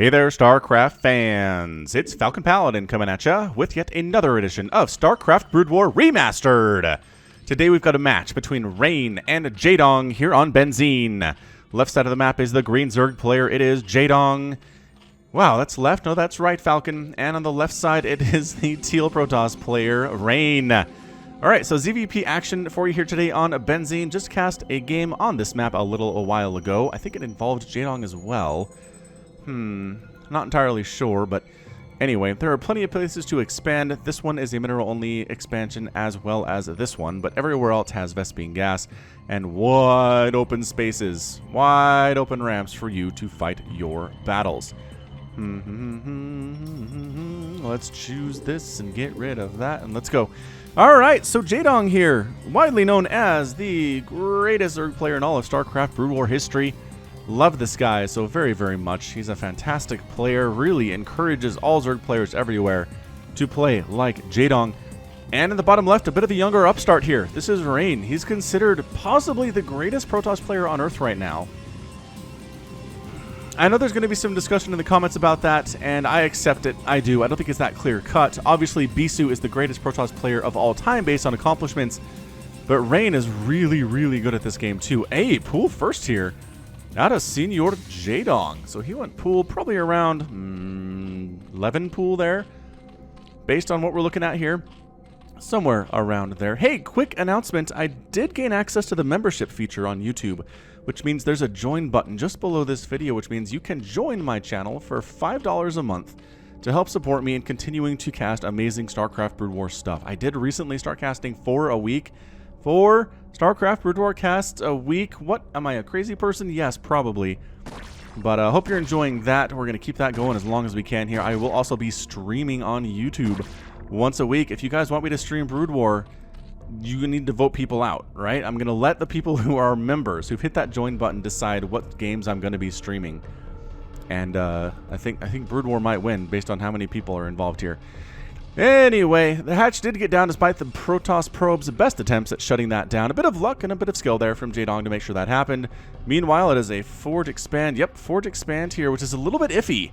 Hey there, StarCraft fans! It's Falcon Paladin coming at ya with yet another edition of StarCraft Brood War Remastered! Today we've got a match between Rain and Jaedong here on Benzene. Left side of the map is the green Zerg player. It is Jaedong. Wow, that's left? No, that's right, Falcon. And on the left side, it is the teal Protoss player, Rain. Alright, so ZVP action for you here today on Benzene. Just cast a game on this map a while ago. I think it involved Jaedong as well. Not entirely sure, but anyway, there are plenty of places to expand. This one is a mineral-only expansion as well as this one, but everywhere else has Vespene gas and wide open spaces, wide open ramps for you to fight your battles. Let's choose this and get rid of that, and let's go. Alright, so Jaedong here, widely known as the greatest Zerg player in all of StarCraft Brood War history. Love this guy so very, very much. He's a fantastic player, really encourages all Zerg players everywhere to play like Jaedong. And in the bottom left, a bit of a younger upstart here. This is Rain. He's considered possibly the greatest Protoss player on Earth right now. I know there's going to be some discussion in the comments about that, and I accept it. I do. I don't think it's that clear cut. Obviously, Bisu is the greatest Protoss player of all time based on accomplishments, but Rain is really, really good at this game too. Hey, pool first here. Out of Senior Jaedong. So he went pool probably around 11 pool there. Based on what we're looking at here. Somewhere around there. Hey, quick announcement. I did gain access to the membership feature on YouTube, which means there's a join button just below this video, which means you can join my channel for $5 a month to help support me in continuing to cast amazing StarCraft Brood War stuff. I did recently start casting 4 a week. 4 StarCraft Brood War casts a week. What? Am I a crazy person? Yes, probably. But I hope you're enjoying that. We're going to keep that going as long as we can here. I will also be streaming on YouTube once a week. If you guys want me to stream Brood War, you need to vote people out, right? I'm going to let the people who are members, who've hit that join button, decide what games I'm going to be streaming. And I think Brood War might win based on how many people are involved here. Anyway, the hatch did get down despite the Protoss probe's best attempts at shutting that down. A bit of luck and a bit of skill there from Jaedong to make sure that happened. Meanwhile, it is a Forge Expand. Yep, Forge Expand here, which is a little bit iffy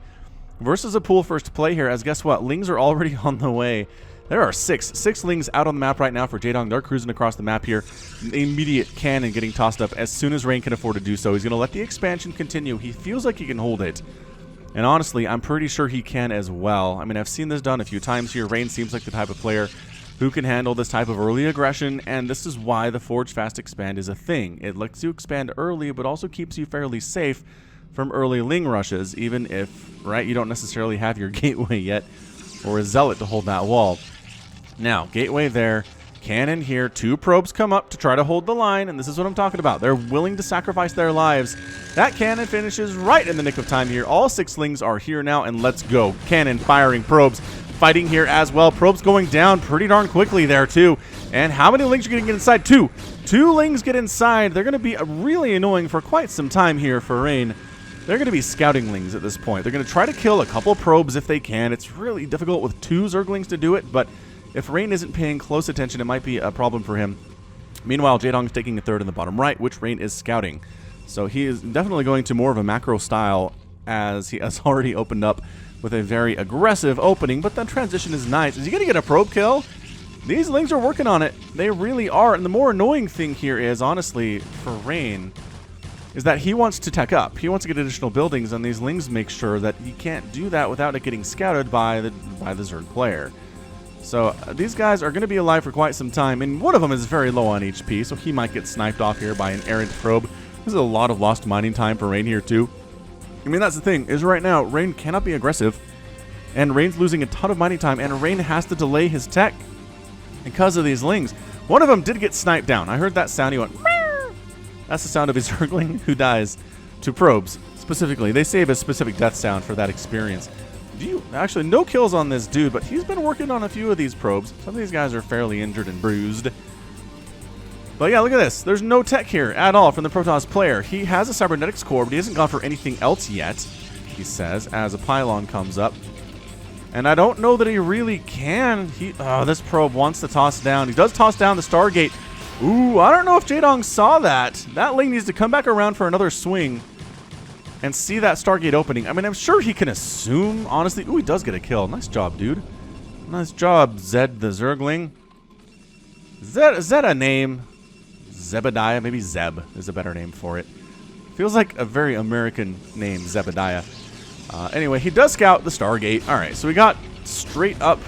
versus a pool first play here, as guess what? Lings are already on the way. There are six Lings out on the map right now for Jaedong. They're cruising across the map here. An immediate cannon getting tossed up as soon as Rain can afford to do so. He's going to let the expansion continue. He feels like he can hold it. And honestly, I'm pretty sure he can as well. I mean, I've seen this done a few times here. Rain seems like the type of player who can handle this type of early aggression, and this is why the Forge Fast Expand is a thing. It lets you expand early, but also keeps you fairly safe from early Ling rushes, even if, right, you don't necessarily have your Gateway yet, or a Zealot to hold that wall. Now, Gateway there. Cannon here. 2 probes come up to try to hold the line, and this is what I'm talking about. They're willing to sacrifice their lives. That cannon finishes right in the nick of time here. All 6 Lings are here now, and let's go. Cannon firing probes. Fighting here as well. Probes going down pretty darn quickly there, too. And how many Lings are going to get inside? 2. 2 Lings get inside. They're going to be really annoying for quite some time here for Rain. They're going to be scouting Lings at this point. They're going to try to kill a couple probes if they can. It's really difficult with 2 Zerglings to do it, but if Rain isn't paying close attention, it might be a problem for him. Meanwhile, Jaedong is taking a third in the bottom right, which Rain is scouting. So he is definitely going to more of a macro style, as he has already opened up with a very aggressive opening, but that transition is nice. Is he going to get a probe kill? These Lings are working on it. They really are. And the more annoying thing here is, honestly, for Rain, is that he wants to tech up. He wants to get additional buildings, and these Lings make sure that he can't do that without it getting scouted by the Zerg player. So these guys are going to be alive for quite some time, and one of them is very low on HP, so he might get sniped off here by an errant probe. There's a lot of lost mining time for Rain here too. I mean, that's the thing, is right now, Rain cannot be aggressive, and Rain's losing a ton of mining time, and Rain has to delay his tech because of these Lings. One of them did get sniped down. I heard that sound, he went, meow. That's the sound of his Zergling who dies to probes, specifically. They save a specific death sound for that experience. Actually, no kills on this dude, but he's been working on a few of these probes. Some of these guys are fairly injured and bruised. But yeah, look at this. There's no tech here at all from the Protoss player. He has a cybernetics core, but he hasn't gone for anything else yet, he says, as a pylon comes up. And I don't know that he really can. This probe wants to toss down. He does toss down the Stargate. Ooh, I don't know if Jaedong saw that. That Ling needs to come back around for another swing. and see that Stargate opening. I mean, I'm sure he can assume, honestly. Ooh, he does get a kill. Nice job, dude. Nice job, Zed the Zergling. Is that a name? Zebediah? Maybe Zeb is a better name for it. Feels like a very American name, Zebediah. Anyway, he does scout the Stargate. Alright, so we got straight up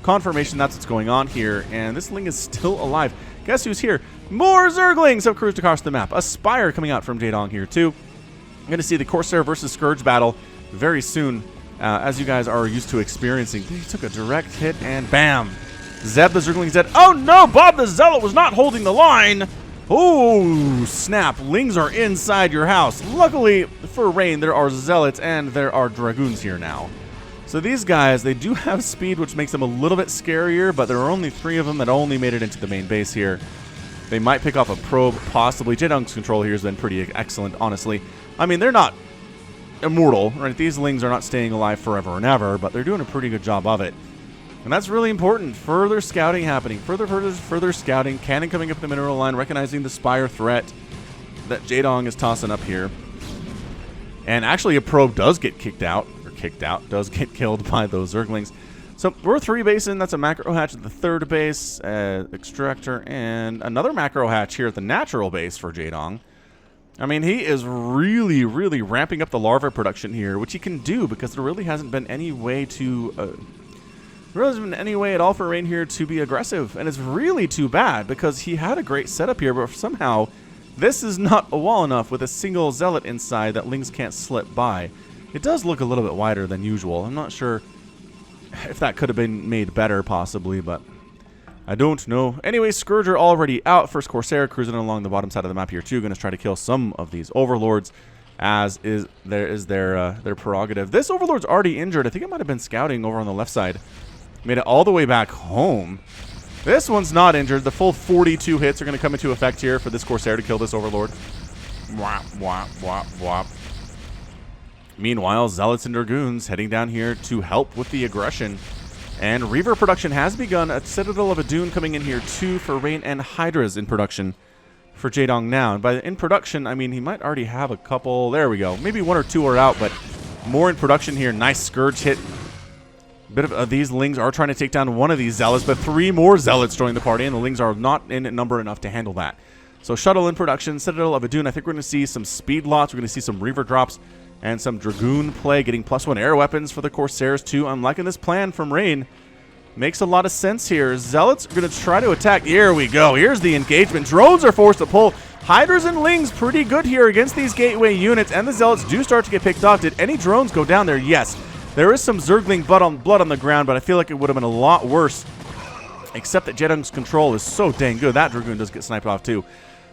confirmation that's what's going on here, and this Ling is still alive. Guess who's here? More Zerglings have cruised across the map. A Spire coming out from Jaedong here, too. I'm going to see the Corsair versus Scourge battle very soon, as you guys are used to experiencing. He took a direct hit, and bam! Zeb the Zergling's dead. Oh no! Bob the Zealot was not holding the line! Oh, snap. Lings are inside your house. Luckily for Rain, there are Zealots and there are Dragoons here now. So these guys, they do have speed, which makes them a little bit scarier, but there are only 3 of them that only made it into the main base here. They might pick off a probe, possibly. Jaedong's control here has been pretty excellent, honestly. I mean, they're not immortal, right? These Lings are not staying alive forever and ever, but they're doing a pretty good job of it. And that's really important. Further scouting happening. Further scouting. Cannon coming up the mineral line, recognizing the Spire threat that Jaedong is tossing up here. And actually a probe does get does get killed by those Zerglings. So we're 3 basin. That's a macro hatch at the 3rd base, extractor, and another macro hatch here at the natural base for Jaedong. I mean, he is really, really ramping up the larva production here, which he can do because there really hasn't been any way to... there hasn't been any way at all for Rain here to be aggressive, and it's really too bad because he had a great setup here, but somehow this is not a wall enough with a single Zealot inside that Lings can't slip by. It does look a little bit wider than usual. I'm not sure if that could have been made better, possibly, but I don't know. Anyway, Scourger already out. First Corsair cruising along the bottom side of the map here too. Going to try to kill some of these Overlords, as is their prerogative. This Overlord's already injured. I think it might have been scouting over on the left side. Made it all the way back home. This one's not injured. The full 42 hits are going to come into effect here for this Corsair to kill this Overlord. Whop, whop, whop, whop. Meanwhile, Zealots and Dragoons heading down here to help with the aggression. And Reaver production has begun. A Citadel of Adun coming in here too for Rain, and Hydras in production for Jaedong now. And by in production, I mean he might already have a couple. There we go. Maybe 1 or 2 are out, but more in production here. Nice Scourge hit. Bit of these Lings are trying to take down one of these Zealots, but 3 more Zealots join the party, and the Lings are not in number enough to handle that. So Shuttle in production, Citadel of Adun. I think we're going to see some speed lots. We're going to see some Reaver drops and some Dragoon play, getting +1 air weapons for the Corsairs too. I'm liking this plan from Rain. Makes a lot of sense here. Zealots are going to try to attack. Here we go. Here's the engagement. Drones are forced to pull. Hydras and Lings pretty good here against these gateway units, and the Zealots do start to get picked off. Did any drones go down there? Yes. There is some Zergling blood on the ground, but I feel like it would have been a lot worse, except that Jaedong's control is so dang good. That Dragoon does get sniped off too.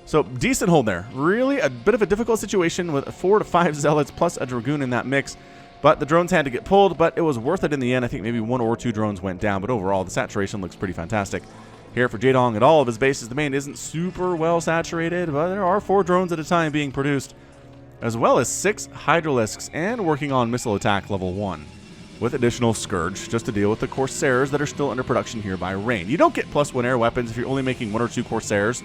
So decent hold there. Really a bit of a difficult situation with 4 to 5 Zealots plus a Dragoon in that mix. But the drones had to get pulled, but it was worth it in the end. I think maybe 1 or 2 drones went down, but overall the saturation looks pretty fantastic here for Jaedong at all of his bases. The main isn't super well saturated, but there are 4 drones at a time being produced, as well as 6 Hydralisks, and working on missile attack level 1 with additional Scourge just to deal with the Corsairs that are still under production here by Rain. You don't get +1 air weapons if you're only making 1 or 2 Corsairs.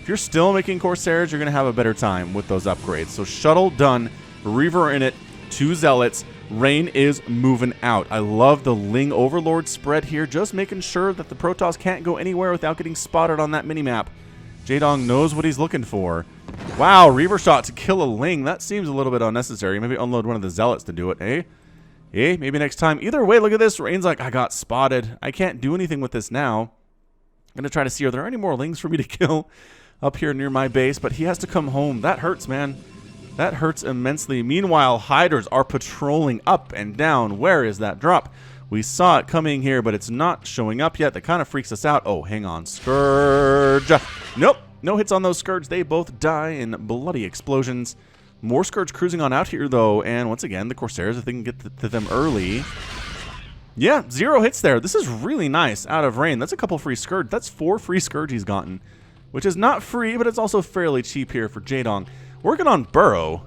If you're still making Corsairs, you're going to have a better time with those upgrades. So Shuttle done, Reaver in it, 2 Zealots. Rain is moving out. I love the Ling Overlord spread here, just making sure that the Protoss can't go anywhere without getting spotted on that minimap. Jaedong knows what he's looking for. Wow, Reaver shot to kill a Ling. That seems a little bit unnecessary. Maybe unload one of the Zealots to do it, eh? Eh, maybe next time. Either way, look at this. Rain's like, I got spotted. I can't do anything with this now. I'm going to try to see, are there any more Lings for me to kill up here near my base? But he has to come home. That hurts, man. That hurts immensely. Meanwhile, Hydras are patrolling up and down. Where is that drop? We saw it coming here, but it's not showing up yet. That kind of freaks us out. Oh, hang on. Scourge. Nope. No hits on those Scourge. They both die in bloody explosions. More Scourge cruising on out here, though. And once again, the Corsairs, if they can get to them early. Yeah, 0 hits there. This is really nice out of Rain. That's a couple free Scourge. That's 4 free Scourge he's gotten, which is not free, but it's also fairly cheap here for Jaedong. Working on Burrow.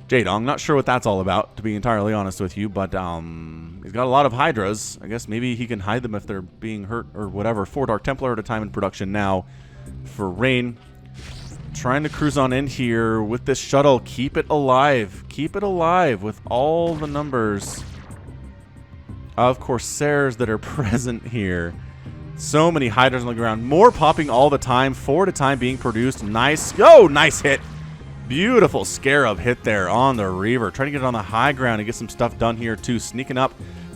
Jaedong, not sure what that's all about, to be entirely honest with you, but he's got a lot of Hydras. I guess maybe he can hide them if they're being hurt or whatever. 4 Dark Templar at a time in production now for Rain. Trying to cruise on in here with this shuttle. Keep it alive. keep it alive with all the numbers of corsairs that are present here. So many hydras on the ground. More popping all the time. 4 at a time being produced. Nice. Oh, nice hit. Beautiful scarab hit there on the Reaver. Trying to get it on the high ground and get some stuff done here too. Sneaking up,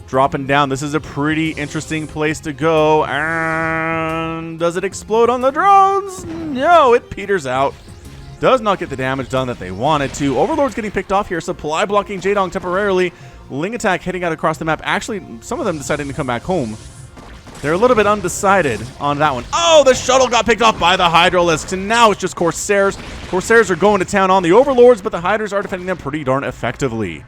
dropping down. This is a pretty interesting place to go. And does it explode on the drones? No, it peters out. Does not get the damage done that they wanted to. Overlord's getting picked off here. Supply blocking Jaedong temporarily. Ling attack hitting out across the map. Actually, some of them deciding to come back home. They're a little bit undecided on that one. Oh, the shuttle got picked off by the Hydralisks, and now it's just Corsairs. Corsairs are going to town on the Overlords, but the Hydras are defending them pretty darn effectively.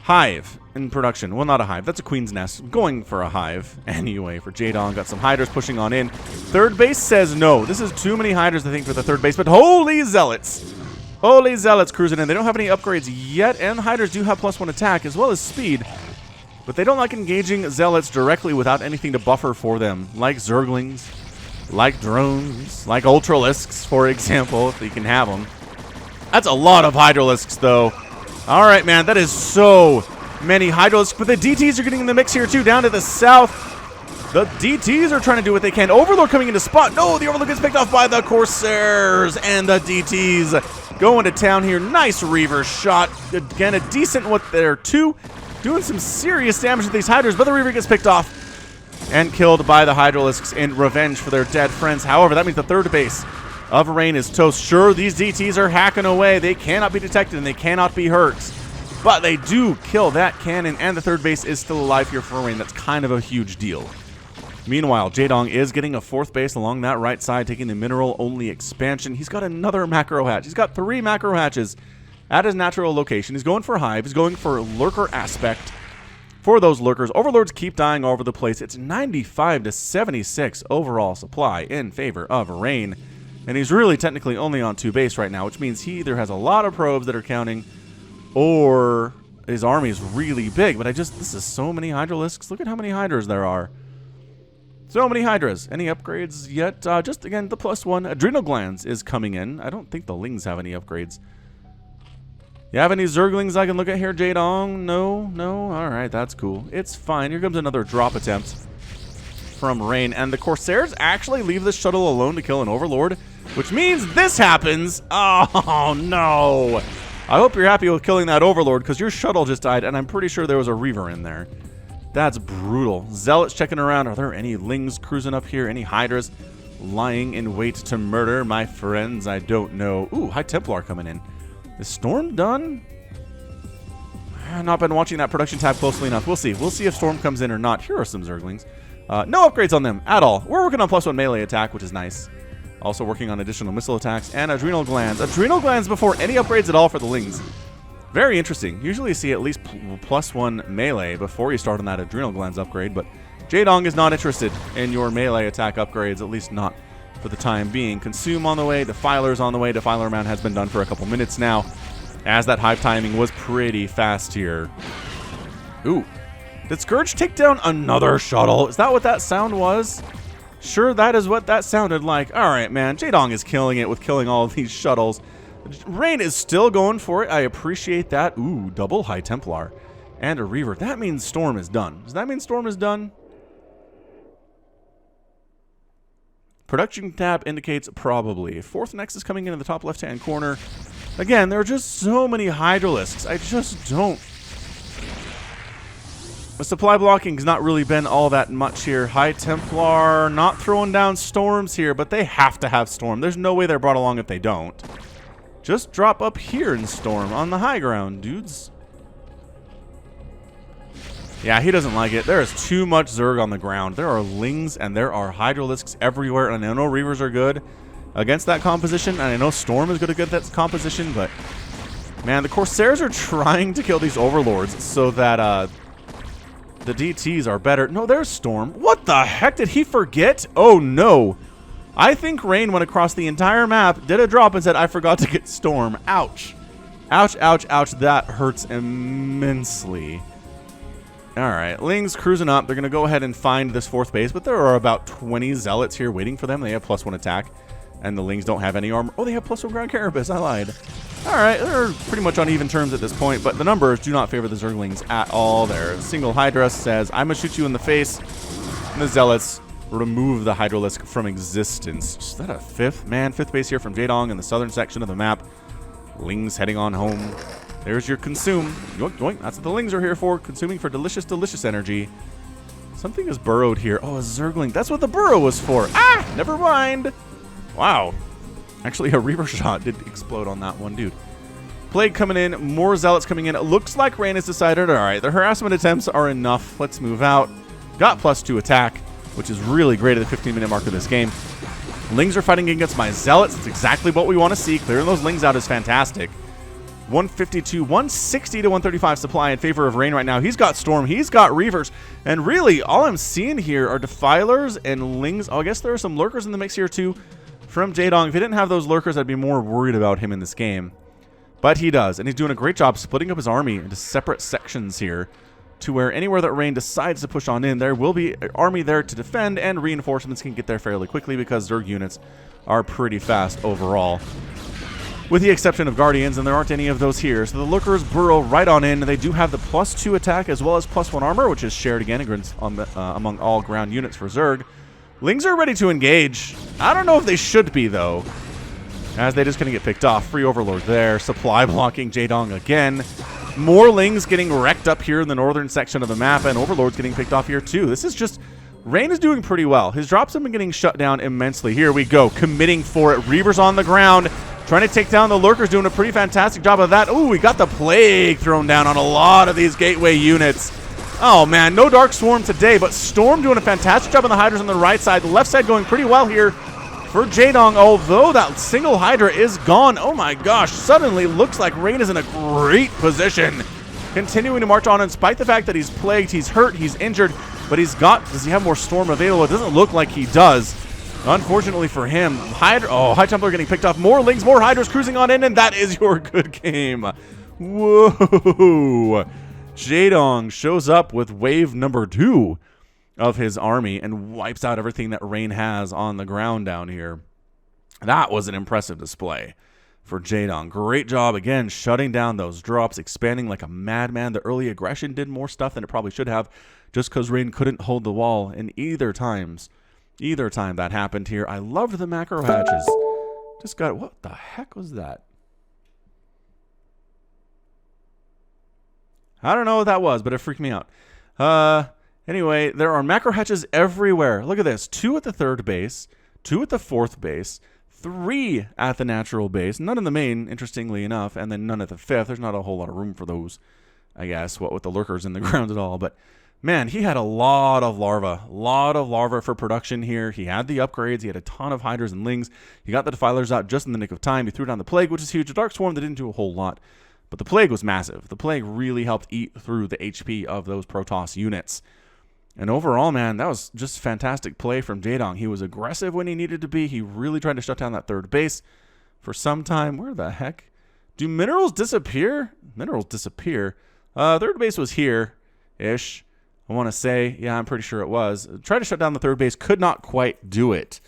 Hive in production. Well, not a hive. That's a queen's nest. Going for a hive. Anyway, for Jaedong, got some Hydras pushing on in. Third base says no. This is too many Hydras, I think, for the third base, but holy zealots. Holy zealots cruising in. They don't have any upgrades yet, and Hydras do have +1 attack as well as speed. But they don't like engaging zealots directly without anything to buffer for them, like Zerglings, like drones, like Ultralisks, for example, if you can have them. That's a lot of Hydralisks, though. All right, man, that is so many Hydralisks. But the DTs are getting in the mix here, too, down to the south. The DTs are trying to do what they can. Overlord coming into spot. No, the Overlord gets picked off by the Corsairs, and the DTs going to town here. Nice Reaver shot. Again, a decent what there, too. Doing some serious damage to these Hydras, but the Reaver gets picked off and killed by the Hydralisks in revenge for their dead friends. However, that means the third base of Rain is toast. Sure, these DTs are hacking away. They cannot be detected and they cannot be hurt, but they do kill that cannon, and the third base is still alive here for Rain. That's kind of a huge deal. Meanwhile, Jaedong is getting a 4th base along that right side, taking the mineral-only expansion. He's got another macro hatch. He's got 3 macro hatches at his natural location. He's going for Hive. He's going for Lurker Aspect for those Lurkers. Overlords keep dying all over the place. It's 95 to 76 overall supply in favor of Rain. And he's really technically only on 2 base right now, which means he either has a lot of probes that are counting or his army is really big. But this is so many Hydralisks. Look at how many Hydras there are. So many Hydras. Any upgrades yet? Just, again, the +1. Adrenal Glands is coming in. I don't think the Lings have any upgrades. You have any Zerglings I can look at here, Jaedong? No? All right, that's cool. It's fine. Here comes another drop attempt from Rain. And the Corsairs actually leave this shuttle alone to kill an Overlord, which means this happens. Oh, no. I hope you're happy with killing that Overlord, because your shuttle just died, and I'm pretty sure there was a Reaver in there. That's brutal. Zealots checking around. Are there any Lings cruising up here? Any Hydras lying in wait to murder my friends? I don't know. Ooh, High Templar coming in. Is Storm done? I've not been watching that production tab closely enough. We'll see. We'll see if Storm comes in or not. Here are some Zerglings. No upgrades on them at all. We're working on +1 melee attack, which is nice. Also working on additional missile attacks and Adrenal Glands. Adrenal Glands before any upgrades at all for the Lings. Very interesting. Usually you see at least +1 melee before you start on that Adrenal Glands upgrade, but Jaedong is not interested in your melee attack upgrades, at least not for the time being. Consume on the way, Defiler's on the way. Defiler Mount has been done for a couple minutes now, as that Hive timing was pretty fast here. Ooh. Did Scourge take down another shuttle? Is that what that sound was? Sure, that is what that sounded like. All right, man. Jaedong is killing it with killing all of these shuttles. Rain is still going for it. I appreciate that. Ooh, double High Templar and a Reaver. That means Storm is done. Does that mean Storm is done? Production tab indicates probably. 4th Nexus coming in the top left-hand corner. Again, there are just so many Hydralisks. I just don't. The supply blocking has not really been all that much here. High Templar not throwing down storms here, but they have to have Storm. There's no way they're brought along if they don't. Just drop up here and Storm on the high ground, dudes. Yeah, he doesn't like it. There is too much Zerg on the ground. There are Lings and there are Hydralisks everywhere, and I know Reavers are good against that composition, and I know Storm is good against that composition, but man, the Corsairs are trying to kill these Overlords so that the DTs are better. No, there's Storm. What the heck? Did he forget? Oh, no. I think Rain went across the entire map, did a drop, and said, I forgot to get Storm. Ouch. Ouch, ouch, ouch. That hurts immensely. All right, Ling's cruising up. They're going to go ahead and find this 4th base, but there are about 20 Zealots here waiting for them. They have +1 attack. And the Lings don't have any armor. Oh, they have +1 ground carapace. I lied. All right, they're pretty much on even terms at this point, but the numbers do not favor the Zerglings at all there. Single Hydra says, I'm going to shoot you in the face. And the Zealots remove the Hydralisk from existence. Is that a 5th? Man, 5th base here from Jaedong in the southern section of the map. Lings heading on home. There's your consume. Yoink, yoink. That's what the Lings are here for. Consuming for delicious, delicious energy. Something is burrowed here. Oh, a Zergling. That's what the burrow was for. Ah! Never mind. Wow. Actually, a Reaver shot did explode on that one, dude. Plague coming in. More Zealots coming in. It looks like Rain has decided, all right, the harassment attempts are enough. Let's move out. Got +2 attack, which is really great at the 15-minute mark of this game. Lings are fighting against my Zealots. That's exactly what we want to see. Clearing those Lings out is fantastic. 152, 160 to 135 supply in favor of Rain right now. He's got Storm. He's got Reavers. And really, all I'm seeing here are Defilers and Lings. Oh, I guess there are some Lurkers in the mix here, too, from Jaedong. If he didn't have those Lurkers, I'd be more worried about him in this game. But he does. And he's doing a great job splitting up his army into separate sections here, to where anywhere that Rain decides to push on in, there will be an army there to defend, and reinforcements can get there fairly quickly because Zerg units are pretty fast overall. With the exception of Guardians, and there aren't any of those here. So the Lurkers burrow right on in. They do have the +2 attack as well as +1 armor, which is shared again among all ground units for Zerg. Lings are ready to engage. I don't know if they should be, though, as they just going to get picked off. Free Overlord there. Supply blocking Jaedong again. More Lings getting wrecked up here in the northern section of the map, and Overlord's getting picked off here, too. This is just... Rain is doing pretty well. His drops have been getting shut down immensely. Here we go. Committing for it. Reavers on the ground. Trying to take down the Lurkers, doing a pretty fantastic job of that. Ooh, we got the Plague thrown down on a lot of these gateway units. Oh, man, no Dark Swarm today, but Storm doing a fantastic job on the Hydras on the right side. The left side going pretty well here for Jaedong, although that single Hydra is gone. Oh, my gosh, suddenly looks like Rain is in a great position. Continuing to march on in spite of the fact that he's plagued, he's hurt, he's injured, but does he have more Storm available? It doesn't look like he does. Unfortunately for him, High Templar getting picked off. More Lings, more Hydras cruising on in, and that is your good game. Whoa. Jaedong shows up with wave number 2 of his army and wipes out everything that Rain has on the ground down here. That was an impressive display for Jaedong. Great job, again, shutting down those drops, expanding like a madman. The early aggression did more stuff than it probably should have, just because Rain couldn't hold the wall in either time that happened here. I loved the macro hatches. Just got... What the heck was that? I don't know what that was, but it freaked me out. Anyway, there are macro hatches everywhere. Look at this. 2 at the 3rd base, 2 at the 4th base, 3 at the natural base, none in the main, interestingly enough, and then none at the 5th. There's not a whole lot of room for those, I guess, what with the Lurkers in the ground at all. But man, he had a lot of larva for production here. He had the upgrades. He had a ton of Hydras and Lings. He got the Defilers out just in the nick of time. He threw down the Plague, which is huge. A Dark Swarm that didn't do a whole lot, but the Plague was massive. The Plague really helped eat through the HP of those Protoss units. And overall, man, that was just fantastic play from Jaedong. He was aggressive when he needed to be. He really tried to shut down that 3rd base for some time. Where the heck? Do minerals disappear? Minerals disappear. 3rd base was here-ish. I want to say, yeah, I'm pretty sure it was. Tried to shut down the 3rd base, could not quite do it.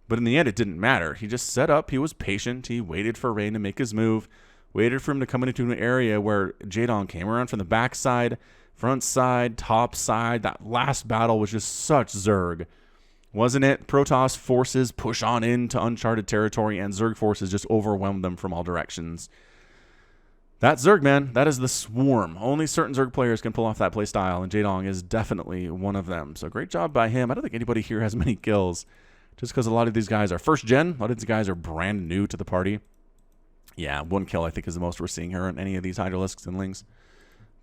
But in the end, it didn't matter. He just set up. He was patient. He waited for Rain to make his move. Waited for him to come into an area where Jaedong came around from the backside, front side, top side. That last battle was just such Zerg, wasn't it? Protoss forces push on into uncharted territory, and Zerg forces just overwhelm them from all directions. That's Zerg, man. That is the Swarm. Only certain Zerg players can pull off that play style, and Jaedong is definitely one of them. So great job by him. I don't think anybody here has many kills, just because a lot of these guys are first gen. A lot of these guys are brand new to the party. Yeah, 1 kill I think is the most we're seeing here on any of these Hydralisks and Lings.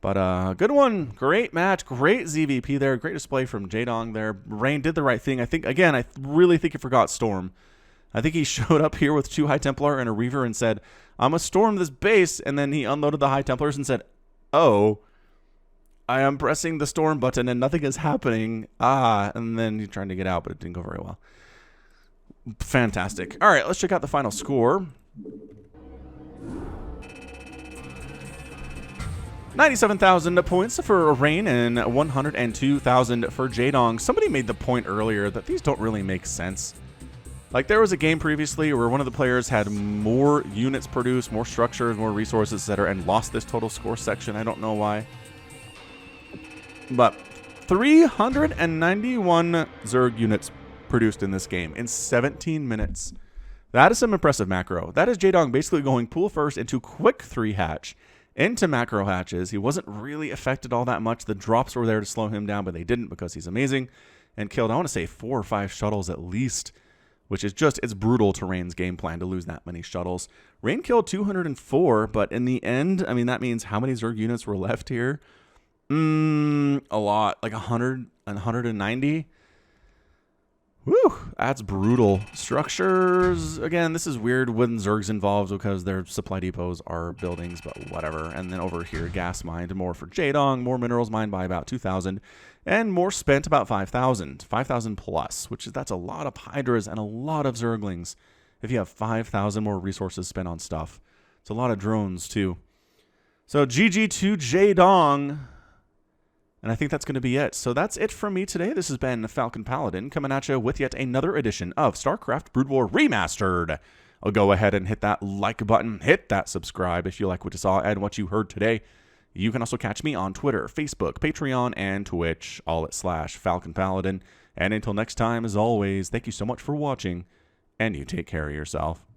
But good one. Great match. Great ZVP there. Great display from Jaedong there. Rain did the right thing. I think, again, I really think he forgot Storm. I think he showed up here with 2 High Templar and a Reaver and said, I'm going to storm this base. And then he unloaded the High Templars and said, oh, I am pressing the Storm button and nothing is happening. And then he's trying to get out, but it didn't go very well. Fantastic. All right, let's check out the final score. 97,000 points for Rain and 102,000 for Jaedong. Somebody made the point earlier that these don't really make sense. Like, there was a game previously where one of the players had more units produced, more structures, more resources, etc., and lost this total score section. I don't know why. But 391 Zerg units produced in this game in 17 minutes. That is some impressive macro. That is Jaedong basically going pool first into quick 3-hatch, into macro hatches. He wasn't really affected all that much. The drops were there to slow him down, but they didn't because he's amazing. And killed, I want to say, 4 or 5 shuttles at least, which is just, it's brutal to Rain's game plan to lose that many shuttles. Rain killed 204, but in the end, I mean, that means how many Zerg units were left here? A lot, like 100 and 190. Whew, that's brutal. Structures, again, this is weird when Zerg's involved because their supply depots are buildings, but whatever. And then over here, gas mined more for Jaedong, more minerals mined by about 2,000, and more spent about 5,000. 5,000 plus, which is, that's a lot of Hydras and a lot of Zerglings. If you have 5,000 more resources spent on stuff. It's a lot of drones, too. So GG to Jaedong. And I think that's going to be it. So that's it from me today. This has been Falcon Paladin coming at you with yet another edition of StarCraft Brood War Remastered. I'll go ahead and hit that like button, hit that subscribe if you like what you saw and what you heard today. You can also catch me on Twitter, Facebook, Patreon, and Twitch, all at /Falcon Paladin. And until next time, as always, thank you so much for watching, and you take care of yourself.